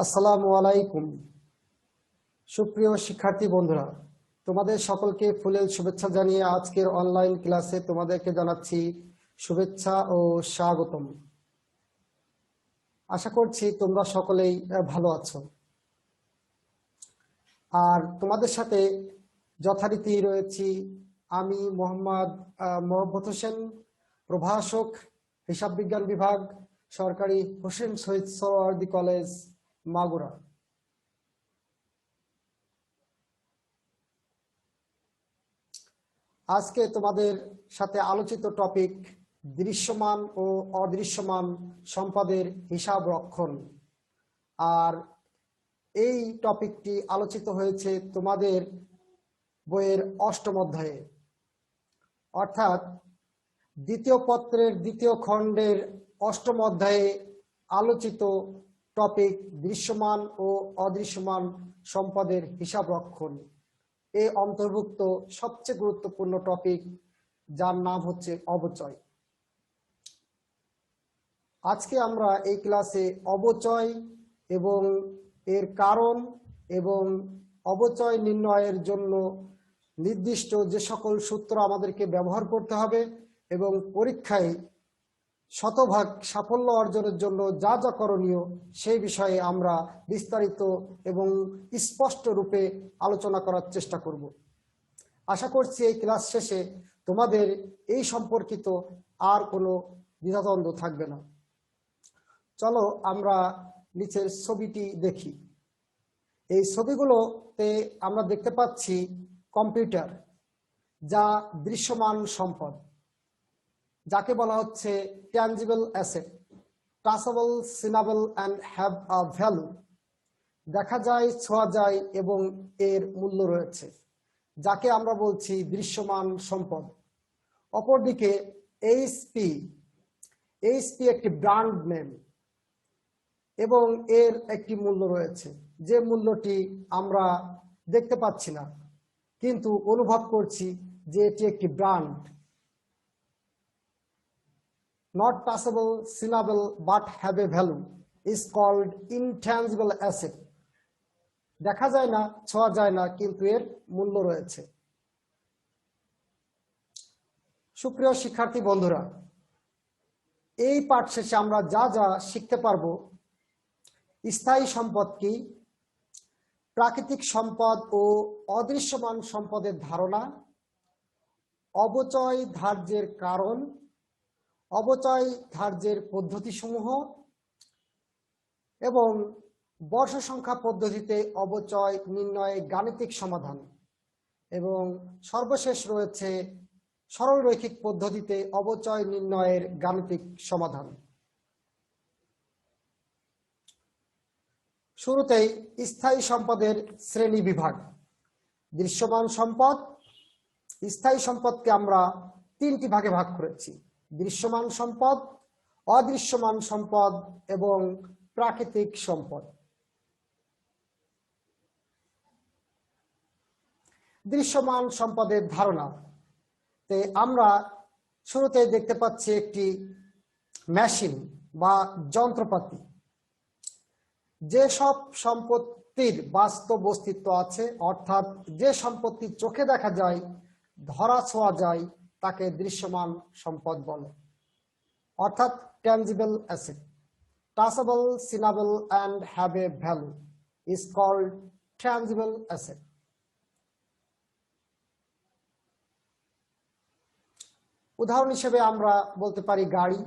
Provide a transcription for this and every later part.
আসসালামু আলাইকুম। সুপ্রিয় শিক্ষার্থী বন্ধুরা, তোমাদের সকলকে ফুলেল শুভেচ্ছা জানিয়ে আজকের অনলাইন ক্লাসে তোমাদেরকে জানাচ্ছি শুভেচ্ছা ও স্বাগতম। আশা করছি তোমরা সকলেই ভালো আছো। আর তোমাদের সাথে যথারীতি রয়েছি আমি মোহাম্মদ মোহাম্মদ হোসেন, প্রভাষক, হিসাব বিজ্ঞান বিভাগ, সরকারি হোসেন শহীদ সোহরাওয়ার্দী কলেজ, মাগুরা। আজকে তোমাদের সাথে আলোচিত টপিক দৃশ্যমান ও অদৃশ্যমান সম্পদের হিসাব রক্ষণ। আর এই টপিকটি আলোচিত হয়েছে তোমাদের বইয়ের অষ্টম অধ্যায়ে, অর্থাৎ দ্বিতীয় পত্রের দ্বিতীয় খণ্ডের অষ্টম অধ্যায়ে আলোচিত টপিক দৃশ্যমান ও অদৃশ্যমান সম্পদের হিসাব রক্ষণ। এ অন্তর্ভুক্ত সবচেয়ে গুরুত্বপূর্ণ টপিক, যার নাম হচ্ছে অবচয়। আজকে আমরা এই ক্লাসে অবচয় এবং এর কারণ এবং অবচয় নির্ণয়ের জন্য নির্দিষ্ট যে সকল সূত্র আমাদেরকে ব্যবহার করতে হবে এবং পরীক্ষায় শতভাগ সাফল্য অর্জনের জন্য যা যা করণীয় সেই বিষয়ে আমরা বিস্তারিত এবং স্পষ্ট রূপে আলোচনা করার চেষ্টা করব। আশা করছি এই ক্লাস শেষে তোমাদের এই সম্পর্কিত আর কোনো দ্বিধাদ্বন্দ্ব থাকবে না। চলো আমরা নিচের ছবিটি দেখি। এই ছবিগুলোতে আমরা দেখতে পাচ্ছি কম্পিউটার, যা দৃশ্যমান সম্পদ, যাকে বলা হচ্ছে tangible asset, touchable, seeable and have a value. দেখা যায়, ছোঁয়া যায় এবং এর মূল্য রয়েছে, যাকে আমরা বলছি দৃশ্যমান সম্পদ। অপরদিকে এইচপি একটি ব্র্যান্ড নেম এবং এর একটি মূল্য রয়েছে, যে মূল্যটি আমরা দেখতে পাচ্ছি না, কিন্তু অনুভব করছি যে এটি একটি brand. Not touchable, seeable, but have a value is called intangible asset. দেখা যায় না, ছোঁয়া যায় না, কিন্তু এর মূল্য রয়েছে। সুপ্রিয় শিক্ষার্থী বন্ধুরা, এই পাঠ শেষে আমরা যা যা শিখতে পারবো: স্থায়ী সম্পদ কি, প্রাকৃতিক সম্পদ ও অদৃশ্যমান সম্পদের ধারণা, অবচয় ধার্যের কারণ, অবচয় ধার্যের পদ্ধতিসমূহ এবং বর্ষ সংখ্যা পদ্ধতিতে অবচয় নির্ণয়ে গাণিতিক সমাধান, এবং সর্বশেষ রয়েছে সরল রৈখিক পদ্ধতিতে অবচয় নির্ণয়ের গাণিতিক সমাধান। শুরুতেই স্থায়ী সম্পদের শ্রেণী বিভাগ। দৃশ্যমান সম্পদ, স্থায়ী সম্পদকে আমরা তিনটি ভাগে ভাগ করেছি: দৃশ্যমান সম্পদ, অদৃশ্যমান সম্পদ এবং প্রাকৃতিক সম্পদ। দৃশ্যমান সম্পদের ধারণা তে আমরা শুরুতে দেখতে পাচ্ছি একটি মেশিন বা যন্ত্রপাতি। যেসব সম্পত্তির বাস্তব অস্তিত্ব আছে, অর্থাৎ যে সম্পত্তি চোখে দেখা যায়, ধরা ছোঁয়া যায়, তাকে দৃশ্যমান সম্পদ বলে, অর্থাৎ tangible asset. Touchable, seeable and have a value is called tangible asset. উদাহরণ হিসেবে আমরা বলতে পারি গাড়ি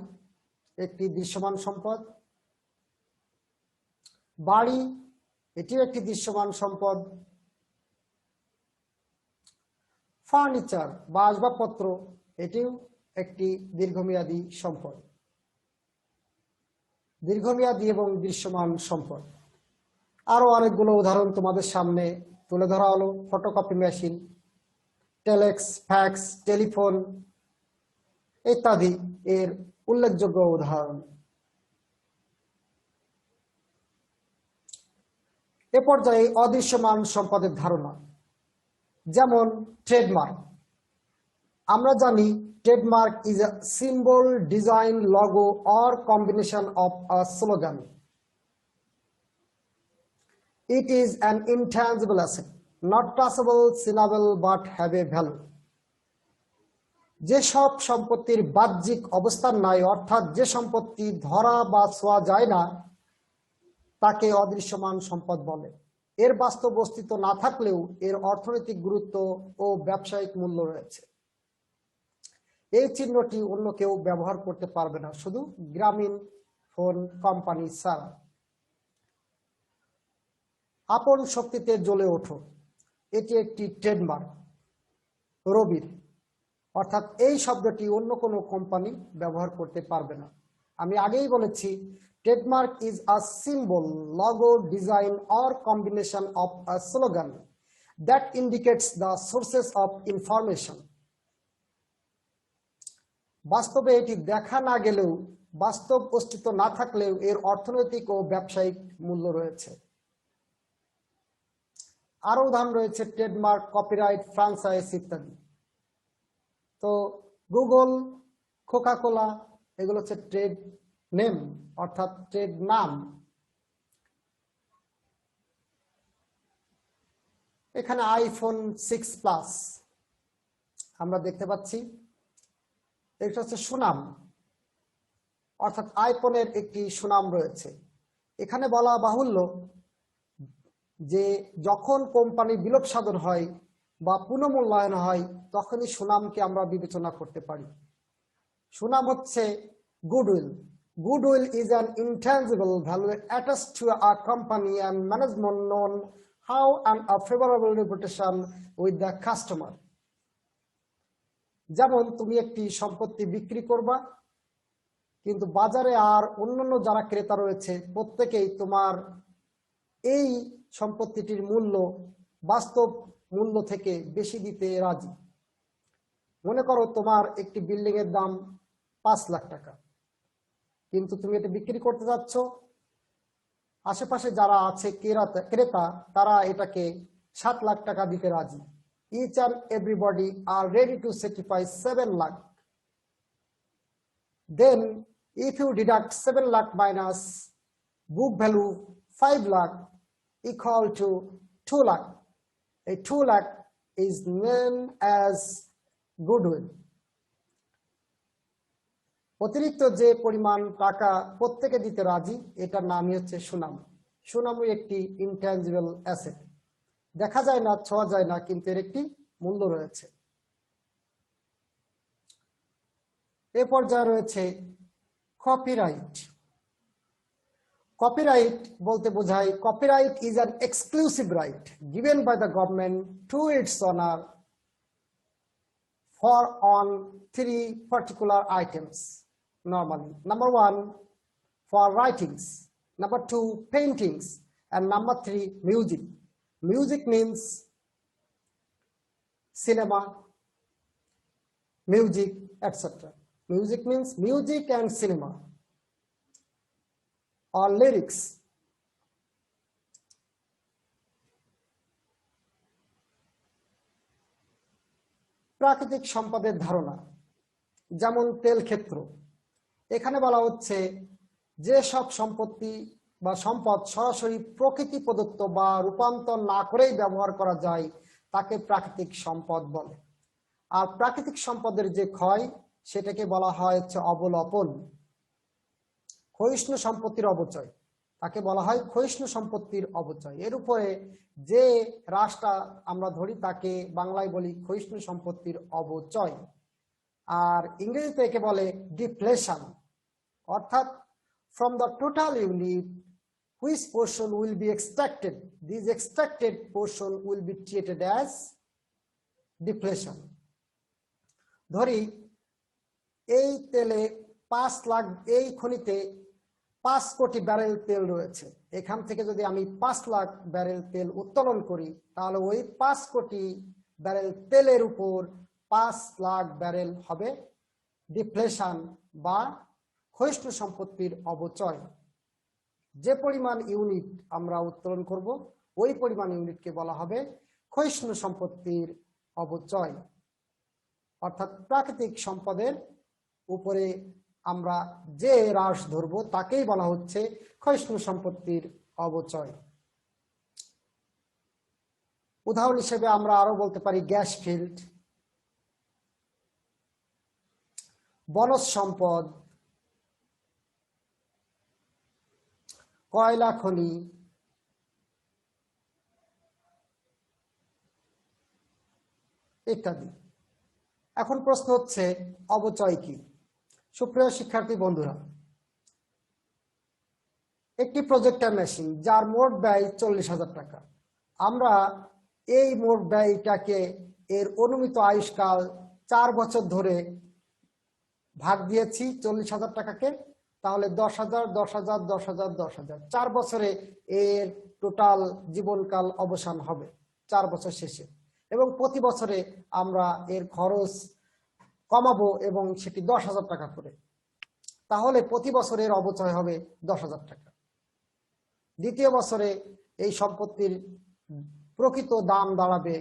একটি দৃশ্যমান সম্পদ, বাড়ি এটিও একটি দৃশ্যমান সম্পদ, ফার্নিচার বা আসবাবপত্র এটিও একটি দীর্ঘমেয়াদী সম্পদ। দীর্ঘমেয়াদী এবং দৃশ্যমান সম্পদ। আরো অনেকগুলো উদাহরণ তোমাদের সামনে তুলে ধরা হলো: photocopy machine, telex, fax, telephone ইত্যাদি এর উল্লেখযোগ্য উদাহরণ। এ পর্যায়ে অদৃশ্যমান সম্পদের ধারণা, যেমন ট্রেডমার্ক। আমরা জানি trademark is a symbol, design, logo or combination of a slogan. It is an intangible asset, not touchable, seeable, but have a value. যেসব সম্পত্তির বাহ্যিক অবস্থান নাই, অর্থাৎ যে সম্পত্তি ধরা বা ছোঁয়া যায় না, তাকে অদৃশ্যমান সম্পদ বলে। এর বাস্তব অস্তিত্ব না থাকলেও এর অর্থনৈতিক গুরুত্ব ও ব্যবসায়িক মূল্য রয়েছে। এই চিহ্নটি অন্য কেউ ব্যবহার করতে পারবে না, শুধু গ্রামীণ ফোন কোম্পানি ছাড়া। আপন শক্তিতে জ্বলে ওঠো, এটি একটি ট্রেডমার্ক রবির, অর্থাৎ এই শব্দটি অন্য কোনো কোম্পানি ব্যবহার করতে পারবে না। আমি আগেই বলেছি, trademark is a symbol, logo, design or combination of a slogan that indicates the sources of information. বাস্তবে এটি দেখা না গেলেও, বাস্তব অস্তিত্ব না থাকলেও এর অর্থনৈতিক ও ব্যবসায়িক মূল্য রয়েছে। আরো উদাহরণ রয়েছে ট্রেডমার্ক, কপিরাইট, ফ্রাঞ্চাইজ ইত্যাদি। তো গুগল, কোকা-কোলা এগুলো হচ্ছে ট্রেড নেম, অর্থাৎ ট্রেড নাম। এখানে আইফোন 6 প্লাস আমরা দেখতে পাচ্ছি, এটা হচ্ছে সুনাম, অর্থাৎ আইফোনের একটি সুনাম রয়েছে। এখানে বলা বাহুল্য যে যখন কোম্পানি বিলোপ সাধন হয় বা পুনঃমূল্যায়ন হয়, তখনই সুনামকে আমরা বিবেচনা করতে পারি। সুনাম হচ্ছে goodwill. Goodwill is an intangible value attached to a company and management known how and a favorable reputation with the customer. যেমন তুমি একটি সম্পত্তি বিক্রি করবা, কিন্তু বাজারে আর অন্যান্য যারা ক্রেতা রয়েছে প্রত্যেকেই তোমার এই সম্পত্তিটির মূল্য বাস্তব মূল্য থেকে বেশি দিতে রাজি। মনে করো তোমার একটি বিল্ডিং এর দাম 5 লাখ টাকা, কিন্তু তুমি এটা বিক্রি করতে যাচ্ছ, আশেপাশে যারা আছে ক্রেতা তারা এটাকে 7 লাখ টাকা দিতে রাজি। Each and everybody are ready to sacrifice 7 lakh. Then if you deduct 7 lakh minus book value 5 lakh equal to 2 lakh. A 2 lakh is known as goodwill. অতিরিক্ত যে পরিমাণ টাকা প্রত্যেকে দিতে রাজি, এটার নামই হচ্ছে সুনাম। সুনামই একটি ইনট্যাঞ্জিবল অ্যাসেট, দেখা যায় না, ছোঁয়া যায় না, কিন্তু এর একটি মূল্য রয়েছে। এ পর্যায়ে রয়েছে কপিরাইট। কপিরাইট বলতে বোঝায় copyright is an exclusive right given by the government to its owner for on 3 particular items. Normally, number 1 for writings, number 2 paintings, and number 3 music. Music means cinema, music, etc. Music means music and cinema, or lyrics. প্রাকৃতিক সম্পদের ধারণা, যেমন তেল ক্ষেত্র। এখানে বলা হচ্ছে যে সব সম্পত্তি বা সম্পদ সরাসরি প্রকৃতি প্রদত্ত বা রূপান্তর না করেই ব্যবহার করা যায় তাকে প্রাকৃতিক সম্পদ বলে। আর প্রাকৃতিক সম্পদের যে ক্ষয় সেটাকে বলা হয় হচ্ছে অবলপন। ক্ষয়িষ্ণু সম্পত্তির অবচয়, তাকে বলা হয় ক্ষয়িষ্ণু সম্পত্তির অবচয়। এর উপরে যে হ্রাসটা আমরা ধরি তাকে বাংলায় বলি ক্ষয়িষ্ণু সম্পত্তির অবচয়। আর ইংরেজিতে একে বলে ডিপ্লেশন, অর্থাৎ from the total unit which portion will be extracted, this extracted portion will be treated as depletion. ধরি এই তেলে 5 লাখ, এই খনিতে 5 কোটি ব্যারেল তেল রয়েছে। এখান থেকে যদি আমি 5 লাখ ব্যারেল তেল উত্তোলন করি, তাহলে ওই 5 কোটি ব্যারেল তেলের উপর 5 লাখ ব্যারেল হবে ডিপ্লেশন বা ক্ষয়িষ্ণু সম্পত্তির অবচয়। যে পরিমাণ ইউনিট আমরা উত্তোলন করব ওই পরিমাণ ইউনিটকে বলা হবে ক্ষয়িষ্ণু সম্পত্তির অবচয়। অর্থাৎ প্রাকৃতিক সম্পদের উপরে আমরা যে হ্রাস ধরবো তাকেই বলা হচ্ছে ক্ষয়িষ্ণু সম্পত্তির অবচয়। উদাহরণ হিসেবে আমরা আরো বলতে পারি গ্যাস ফিল্ড, বনজ সম্পদ, কয়লা খনি, ইত্যাদি। এখন প্রশ্ন হচ্ছে অবচয় কি? সুপ্রিয় শিক্ষার্থী বন্ধুরা, একটি প্রজেক্টর মেশিন যার মোট ব্যয় 40,000 টাকা, আমরা এই মোট ব্যয়টাকে এর অনুমিত আয়ুষ্কাল 4 বছর ধরে ভাগ দিয়েছি 40,000 টাকাকে, তাহলে 10,000, 10,000, 10,000, 10,000, 4 বছরে এর টোটাল জীবনকাল অবসান হবে 4 বছর শেষে, এবং প্রতি বছরে আমরা এর খরচ কমাবো এবং সেটি 10,000 টাকা করে, তাহলে প্রতি বছরের অবচয় হবে 10,000 টাকা। দ্বিতীয় বছরে এই সম্পত্তির প্রকৃত দাম দাঁড়াবে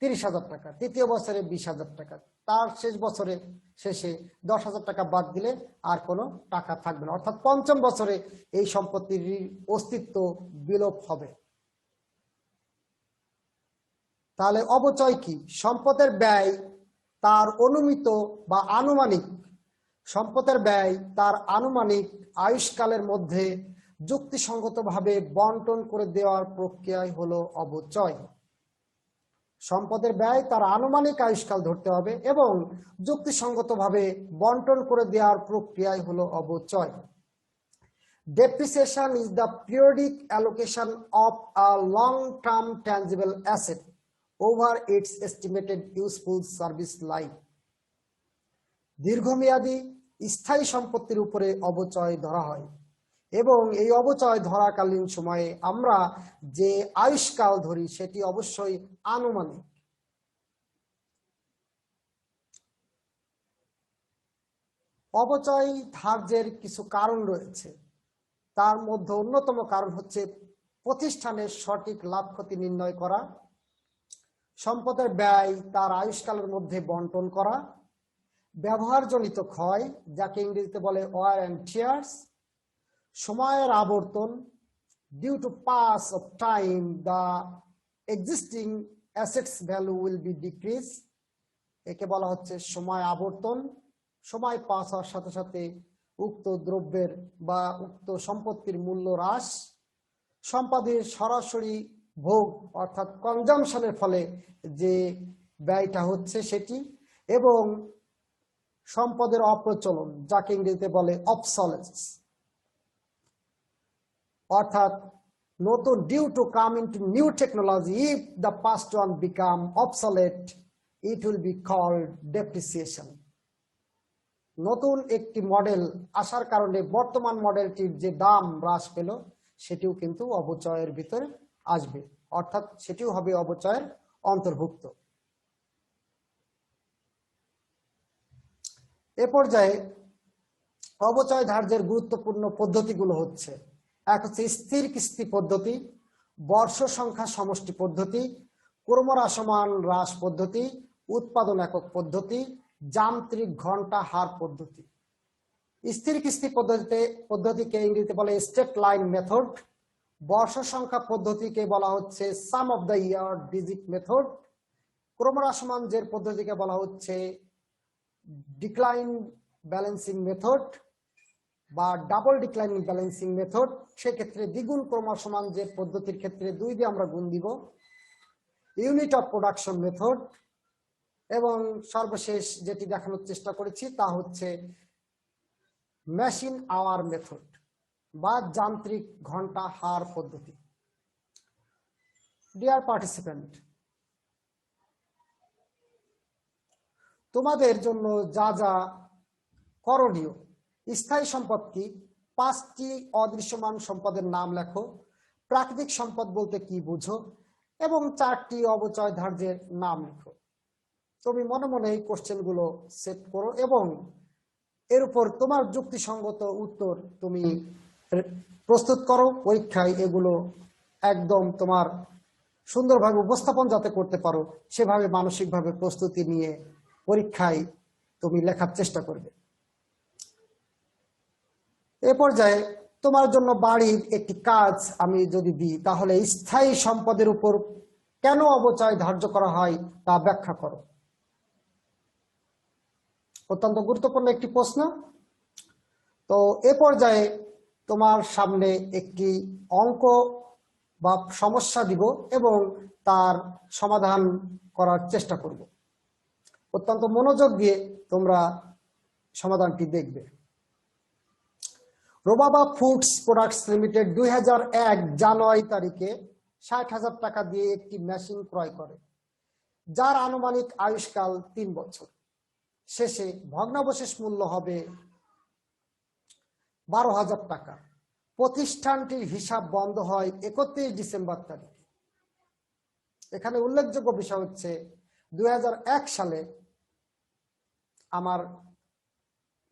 30,000 টাকা, তৃতীয় বছরে 20,000 টাকা, তার শেষ বছরে শেষে 10,000 টাকা বাদ দিলে আর কোনো টাকা থাকবে না, অর্থাৎ পঞ্চম বছরে এই সম্পত্তির অস্তিত্ব বিলোপ হবে। তাহলে অবচয় কি? সম্পদের ব্যয় তার অনুমিত বা আনুমানিক, সম্পদের ব্যয় তার আনুমানিক আয়ুষ্কালের মধ্যে যুক্তিসঙ্গতভাবে বন্টন করে দেওয়ার প্রক্রিয়াই হলো অবচয়। সম্পদের ব্যয় তার আনুমানিক আয়ুষ্কাল ধরতে হবে এবং যুক্তিসঙ্গতভাবে বন্টন করে দেওয়ার প্রক্রিয়াই হলো অবচয়। Depreciation is the periodic allocation of a long-term tangible asset over its estimated useful service life. দীর্ঘমেয়াদী স্থায়ী সম্পত্তির উপরে অবচয় ধরা হয় এবং এই অবচয় ধরাকালীন সময়ে আমরা যে আয়ুষ্কাল ধরি সেটি অবশ্যই আনুমানিক। অবচয় ধার্যের কিছু কারণ রয়েছে, তার মধ্যে অন্যতম কারণ হচ্ছে প্রতিষ্ঠানের সঠিক লাভ ক্ষতি নির্ণয় করা, সম্পদের ব্যয় তার আয়ুষ্কালের মধ্যে বন্টন করা, ব্যবহারজনিত ক্ষয় যাকে ইংরেজিতে বলে ওয়ার অ্যান্ড টিয়ার্স, সময়ের আবর্তন, due to pass of time the existing assets value will be decrease, একে বলা হচ্ছে সময় আবর্তন। সময় পাস হওয়ার সাথে সাথে উক্ত দ্রব্যের বা উক্ত সম্পত্তির মূল্য হ্রাস, সম্পদের সরাসরি ভোগ অর্থাৎ কনজামশনের ফলে যে ব্যয়টা হচ্ছে সেটি, এবং সম্পদের অপ্রচলন যাকে ইংরেজিতে বলে অবসলেন্স, অর্থাৎ নতুন due to come into new technology, if the past one become obsolete it will be called depreciation. নতুন একটি মডেল আসার কারণে বর্তমান মডেলটির যে দাম হ্রাস পেল সেটিও কিন্তু অবচয়ের ভিতরে আসবে, অর্থাৎ সেটিও হবে অবচয়ের অন্তর্ভুক্ত। এ পর্যায়ে অবচয় ধার্যের গুরুত্বপূর্ণ পদ্ধতিগুলো হচ্ছে, এক হচ্ছে স্থির কিস্তি পদ্ধতি, বর্ষ সংখ্যা সমষ্টি পদ্ধতি, ক্রমহ্রাসমান হ্রাস পদ্ধতি, উৎপাদন একক পদ্ধতি, যান্ত্রিক ঘন্টা হার পদ্ধতি। স্থির কিস্তি পদ্ধতিকে ইংরেজিতে বলে স্ট্রেট লাইন মেথড, বর্ষ সংখ্যা পদ্ধতিকে বলা হচ্ছে sum of the year digit method, ক্রমহ্রাসমান জের পদ্ধতিকে বলা হচ্ছে ডিক্লাইন ব্যালেন্সিং মেথড বা ডাবল ডিক্লাইনিং ব্যালেন্সিং মেথড। সেক্ষেত্রে দ্বিগুণ ক্রমহ্রাসমান জের পদ্ধতির ক্ষেত্রে 2 দিয়ে আমরা গুণ দিব। ইউনিট অফ প্রোডাকশন মেথড, এবং সর্বশেষ যেটি দেখানোর চেষ্টা করেছি তা হচ্ছে মেশিন আওয়ার মেথড বা যান্ত্রিক ঘন্টা হার পদ্ধতি। ডিয়ার পার্টিসিপেন্ট, তোমাদের জন্য যা যা করণীয়, স্থায়ী সম্পদ কি, 5টি অদৃশ্যমান সম্পদের নাম লেখো, প্রাকৃতিক সম্পদ বলতে কি বুঝো, এবং 4টি অবচয় ধার্যের নাম লেখো। তুমি মনে মনে এই কোশ্চেনগুলো সেট করো এবং এর উপর তোমার যুক্তিসঙ্গত উত্তর তুমি প্রস্তুত করো। পরীক্ষায় এগুলো একদম তোমার সুন্দরভাবে উপস্থাপন যাতে করতে পারো সেভাবে মানসিকভাবে প্রস্তুতি নিয়ে পরীক্ষায় তুমি লেখার চেষ্টা করবে। এ পর্যায়ে তোমার জন্য বাড়ির একটি কাজ আমি যদি দিই, তাহলে স্থায়ী সম্পদের উপর কেন অবচয় ধার্য করা হয় তা ব্যাখ্যা করো। অত্যন্ত গুরুত্বপূর্ণ একটি প্রশ্ন। তো এ পর্যায়ে তোমার সামনে একটি অঙ্ক বা সমস্যা দিব এবং তার সমাধান করার চেষ্টা করব। অত্যন্ত মনোযোগ দিয়ে তোমরা সমাধানটি দেখবে। রোবাবা ফুডস প্রোডাক্টস লিমিটেড 2001 জানুয়ারি তারিখে 60,000 টাকা দিয়ে একটি মেশিন ক্রয় করে, যার আনুমানিক আয়ুষ্কাল 3 বছর। শেষে ভগ্নাবশেষ মূল্য হবে 12,000 টাকা। প্রতিষ্ঠানটির হিসাব বন্ধ হয় 31 ডিসেম্বর তারিখে। এখানে উল্লেখযোগ্য বিষয় হচ্ছে 2001 সালে আমার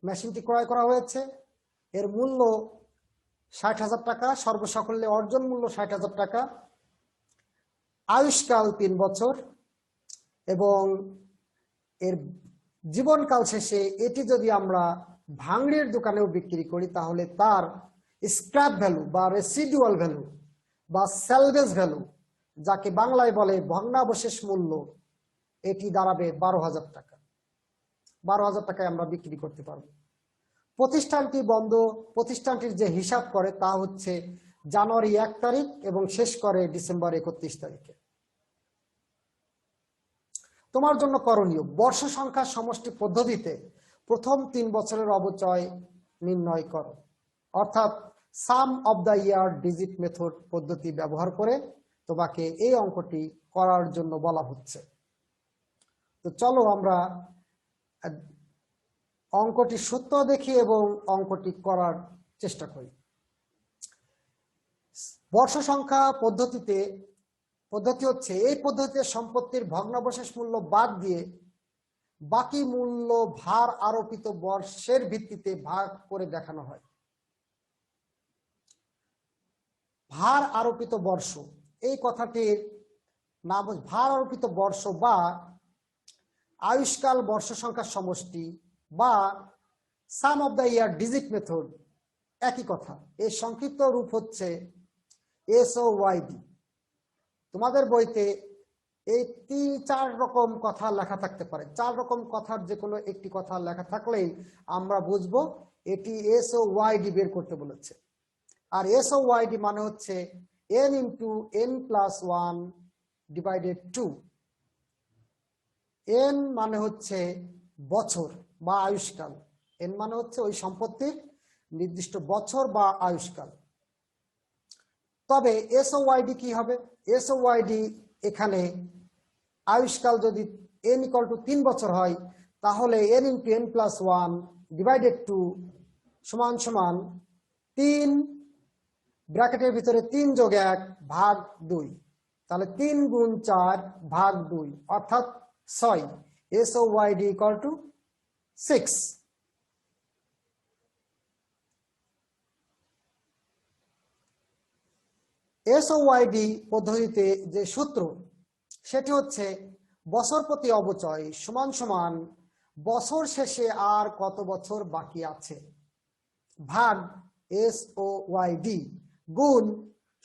মেশিনটি ক্রয় করা হয়েছে। এর মূল্য 60,000 টাকা, সর্বসাকল্যে অর্জন মূল্য 60,000 টাকা, আয়ুষ্কাল 3 বছর এবং এর জীবনকাল শেষে এটি যদি আমরা ভাঙড়ির দোকানেও বিক্রি করি তাহলে তার স্ক্র্যাপ ভ্যালু বা রেসিডুয়াল ভ্যালু বা স্যালভেজ ভ্যালু, যাকে বাংলায় বলে ভগ্নাবশেষ মূল্য, এটি দাঁড়াবে 12,000 টাকা। 12,000 টাকায় আমরা বিক্রি করতে পারবো। প্রতিষ্ঠানটির যে হিসাব করে তা হচ্ছে জানুয়ারি 1 তারিখ এবং শেষ করে ডিসেম্বর 31 তারিখে। তোমার জন্য করণীয়, বর্ষ সংখ্যা সমষ্টি পদ্ধতিতে প্রথম 3 বছরের অবচয় নির্ণয় করো। অর্থাৎ sum of the year digit method পদ্ধতি ব্যবহার করে তোমাকে এই অঙ্কটি করার জন্য বলা হচ্ছে। তো চলো আমরা অঙ্কটি সূত্র দেখি এবং অঙ্কটি করার চেষ্টা করি। বর্ষ সংখ্যা পদ্ধতি হচ্ছে, এই পদ্ধতিতে সম্পত্তির ভগ্নাবশেষ মূল্য বাদ দিয়ে বাকি মূল্য ভার আরোপিত বর্ষের ভিত্তিতে ভাগ করে দেখানো হয়। ভার আরোপিত বর্ষ, এই কথাটির নাম ভার আরোপিত বর্ষ বা আয়ুষ্কাল বর্ষ সংখ্যার সমষ্টি বা sum of the year digit method একই কথা। এর সংক্ষিপ্ত রূপ হচ্ছে SOYD। তোমাদের বইতে এই 3-4 রকম কথা লেখা থাকতে পারে। 4 রকম কথার যে কোনো একটি কথা লেখা থাকলেই আমরা বুঝবো এটি SOYD বের করতে বলেছে। আর SOYD মানে হচ্ছে n × n+1 ডিভাইডেড 2। n মানে হচ্ছে বছর বা আয়ুষ্কাল, n মানে হচ্ছে ওই সম্পত্তির নির্দিষ্ট বছর বা আয়ুষ্কাল। তবে SOYD কি হবে? SOYD এখানে আয়ুষ্কাল যদি n = 3 বছর হয় তাহলে n × n+1 ডিভাইডেড 2 সমান সমান 3 ব্র্যাকেটের ভিতরে 3 + 1 ভাগ 2, তাহলে 3 × 4 ভাগ 2 অর্থাৎ 6। SOYD = 6। SOYD পদ্ধতিতে যে সূত্র সেটি হচ্ছে বছর প্রতি অবচয় সমান সমান বছর শেষে আর কত বছর বাকি আছে ভাগ SOYD গুণ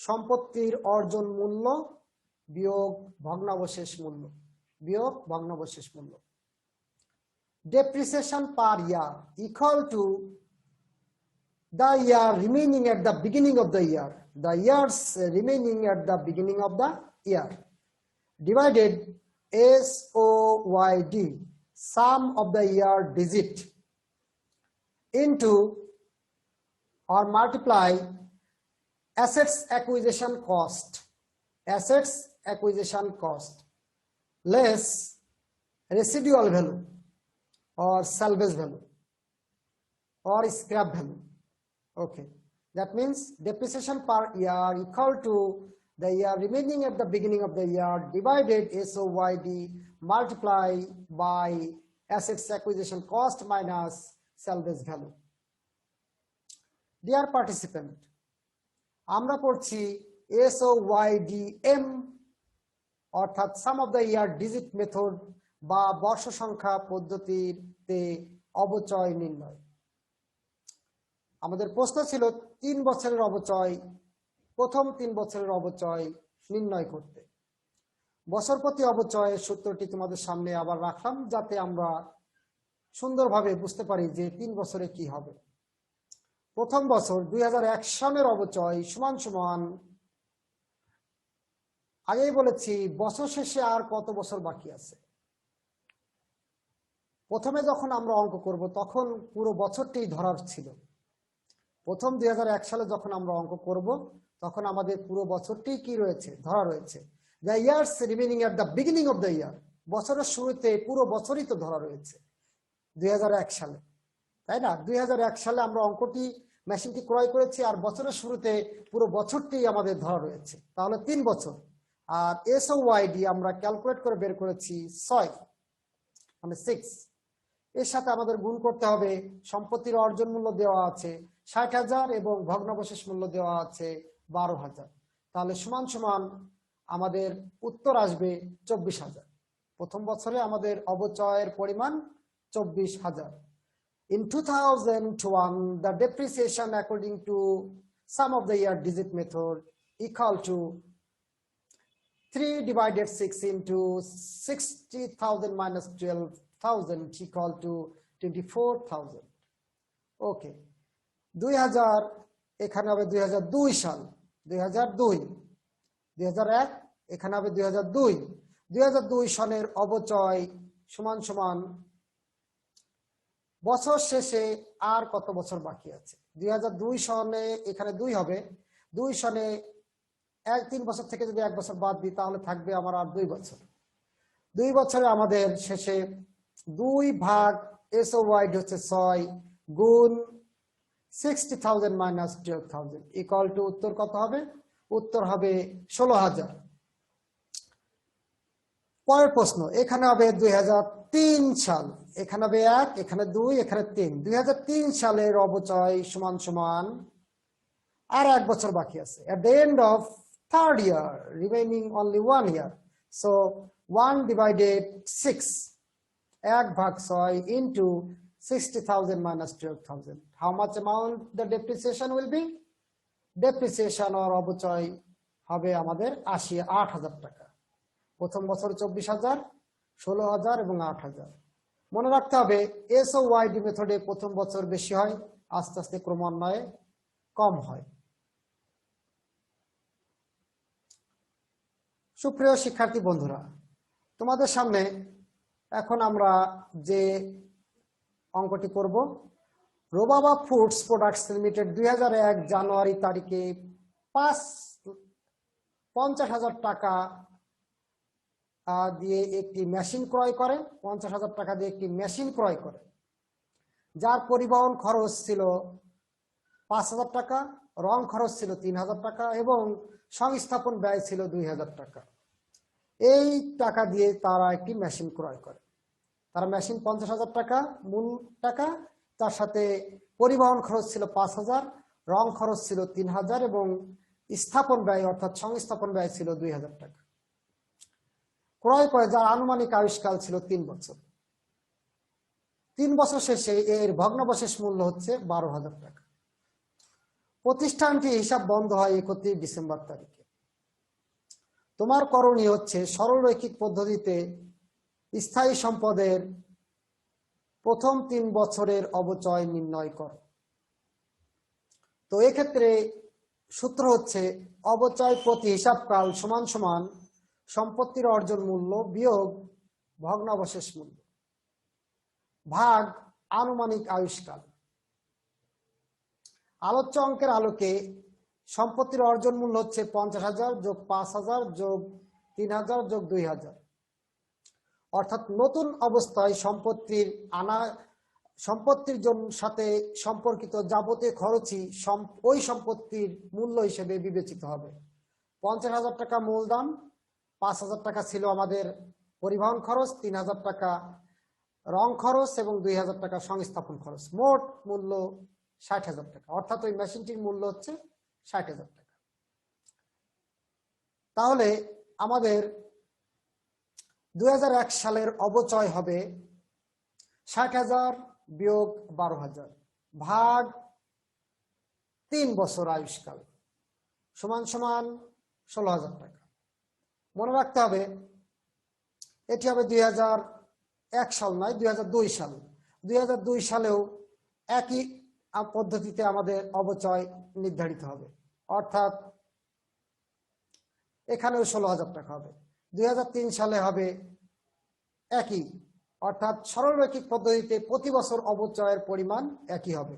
সম্পত্তির অর্জন মূল্য বিয়োগ ভগ্নাবশেষ মূল্য। Depreciation per year equal to the year remaining at the beginning of the year, the years remaining at the beginning of the year, divided SOYD, sum of the year digit, into or multiply assets acquisition cost less residual value or salvage value or scrap value. Okay, that means depreciation per year equal to the year remaining at the beginning of the year divided SOYD multiply by assets acquisition cost minus salvage value. Dear participant, আমরা পড়ছি SOYDM অর্থাৎ sum of the year digit method বা বর্ষ সংখ্যা পদ্ধতিতে অবচয় নির্ণয়। আমাদের প্রশ্ন ছিল 3 বছরের অবচয়, প্রথম 3 বছরের অবচয় নির্ণয় করতে। বছর প্রতি অবচয়ের সূত্রটি তোমাদের সামনে আবার রাখলাম, যাতে আমরা সুন্দরভাবে বুঝতে পারি যে 3 বছরে কি হবে। প্রথম বছর 2001 সনের অবচয় সমান সমান, আগেই বলেছি বছর শেষে আর কত বছর বাকি আছে। প্রথমে যখন আমরা অঙ্ক করব তখন পুরো বছরটি ধরার ছিল। প্রথম 2001 সালে যখন আমরা অঙ্ক করব তখন আমাদের পুরো বছরটি কি রয়েছে, ধরা রয়েছে। The years remaining at the beginning of the ইয়ার, বছরের শুরুতে পুরো বছরই তো ধরা রয়েছে 2001 সালে, তাই না? 2001 সালে আমরা অঙ্কটি মেশিনটি ক্রয় করেছি, আর বছরের শুরুতে পুরো বছরটি আমাদের ধরা রয়েছে, তাহলে 3 বছর। আর SOYD আমরা ক্যালকুলেট করে বের করেছি 6, মানে 6। এর সাথে আমাদের গুণ করতে হবে, সম্পত্তির অর্জন মূল্য দেওয়া আছে 60,000 এবং ভগ্নাবশেষ মূল্য দেওয়া আছে 12,000, তাহলে সমান সমান আমাদের উত্তর আসবে 24,000। প্রথম বছরে আমাদের অবচয়ের পরিমাণ 24,000। In 2001, the depreciation according to sum of the year digit method equal to 3 divided 6 into 60,000 minus 12,000 equal to 24,000. Okay. 2000 এখানে হবে 2002 সাল, 2002, 2001 এখানে হবে 2002। 2002 সনের অবচয় সমান সমান বছর শেষে আর কত বছর বাকি আছে। 2002 সনে এখানে 2 হবে, 2 সনে 3 বছর থেকে যদি 1 বছর বাদ দিই তাহলে থাকবে আমার আর 2 বছর। 2 বছরে আমাদের শেষে 2 ভাগ SOY হচ্ছে 6 গুণ 60,000 মাইনাস 12,000 ইকুয়াল টু উত্তর কত হবে? উত্তর হবে 16,000। পরের প্রশ্ন, এখানে হবে 2003 সাল, এখানে হবে 1, এখানে 2, এখানে 3। 2003 সালের অবচয় সমান সমান আর 1 বছর বাকি আছে। At the end of 3rd year, remaining only 1 year. So 1 divided 6, 1 ভাগ 6 into 60,000 minus 12,000. How much amount the depreciation will be? Depreciation or অবচয় হবে আমাদের 8,000 টাকা। প্রথম বছর 24,000, 16,000 এবং 8,000। মনে রাখতে হবে SOYD মেথডে প্রথম বছর বেশি হয়, আস্তে আস্তে ক্রমান্বয়ে কম হয়। সুপ্রিয় শিক্ষার্থী বন্ধুরা, তোমাদের সামনে এখন আমরা যে অঙ্কটি করব, রোবাবা ফুডস প্রোডাক্টস লিমিটেড 2001 জানুয়ারি তারিখে 50,000 টাকা দিয়ে একটি মেশিন ক্রয় করে, 50,000 টাকা দিয়ে একটি মেশিন ক্রয় করে, যার পরিবহন খরচ ছিল 5,000 টাকা, রং খরচ ছিল 3,000 টাকা এবং সংস্থাপন ব্যয় ছিল 2,000 টাকা। এই টাকা দিয়ে তারা একটি মেশিন ক্রয় করে। তারা মেশিন 50,000 টাকা মূল টাকা, তার সাথে পরিবহন খরচ ছিল 5,000, রং খরচ ছিল 3,000 এবং স্থাপন ব্যয় অর্থাৎ সংস্থাপন ব্যয় ছিল 2,000 টাকা। ক্রয় করে, যার আনুমানিক আয়ুষ্কাল ছিল 3 বছর। 3 বছর শেষে এর ভগ্নাবশেষ মূল্য হচ্ছে 12,000 টাকা। প্রতিষ্ঠানটি হিসাব বন্ধ হয় 31 ডিসেম্বর তারিখে। তোমার করণীয় হচ্ছে সরল রৈখিক পদ্ধতিতে স্থায়ী সম্পদের প্রথম 3 বছরের অবচয় নির্ণয় কর। তো এক্ষেত্রে সূত্র হচ্ছে অবচয় প্রতি হিসাবকাল সমান সমান সম্পত্তির অর্জন মূল্য বিয়োগ ভগ্নাবশেষ মূল্য ভাগ আনুমানিক আয়ুষ্কাল। আলোচ্য অঙ্কের আলোকে সম্পত্তির অর্জন মূল্য হচ্ছে 50,000 যোগ 5,000 যোগ 3,000 যোগ 2,000, অর্থাৎ নতুন অবস্থায় সম্পত্তির সাথে সম্পর্কিত যাবতীয় খরচই ওই সম্পত্তির মূল্য হিসেবে বিবেচিত হবে। 50,000 টাকা মূলধন, 5,000 টাকা ছিল আমাদের পরিবহন খরচ, 3,000 টাকা রং খরচ এবং 2,000 টাকা সংস্থাপন খরচ, মোট মূল্য 60,000 টাকা, অর্থাৎ ওই মেশিনটির মূল্য হচ্ছে 60,000 টাকা। তাহলে আমাদের 2001 সালের অবচয় হবে 60,000 বিয়োগ 12,000 ভাগ 3 বছর আয়ুষ্কাল সমান সমান 16,000 টাকা। মনে রাখতে হবে এটি হবে 2001 সাল নয়, 2002 সাল। 2002 সালেও একই পদ্ধতিতে আমাদের অবচয় নির্ধারিত হবে, অর্থাৎ এখানেও 16,000 টাকা হবে। 2003 সালে হবে একই, অর্থাৎ সরলরৈখিক পদ্ধতিতে প্রতি বছর অবচয়ের পরিমাণ একই হবে।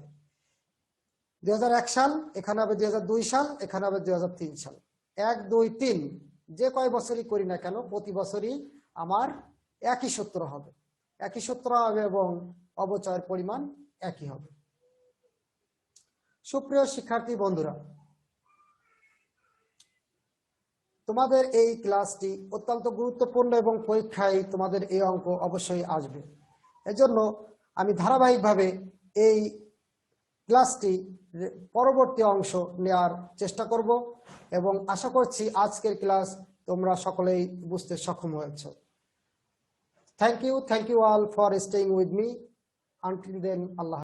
2001 সাল, এখানে হবে 2002 সাল, এখানে হবে 2003 সাল। 1, 2, 3 যে কয় বছরই করি না কেন প্রতি বছরই আমার একই সূত্র হবে, একই সূত্র হবে এবং অবচয়ের পরিমাণ একই হবে। সুপ্রিয় শিক্ষার্থী বন্ধুরা, তোমাদের এই ক্লাসটি অত্যন্ত গুরুত্বপূর্ণ এবং পরীক্ষায় তোমাদের এই অঙ্ক অবশ্যই আসবে। এজন্য আমি ধারাবাহিকভাবে এই ক্লাসটি পরবর্তী অংশ নেওয়ার চেষ্টা করব এবং আশা করছি আজকের ক্লাস তোমরা সকলেই বুঝতে সক্ষম হয়েছো। Thank you all for staying with me. Until then, Allah.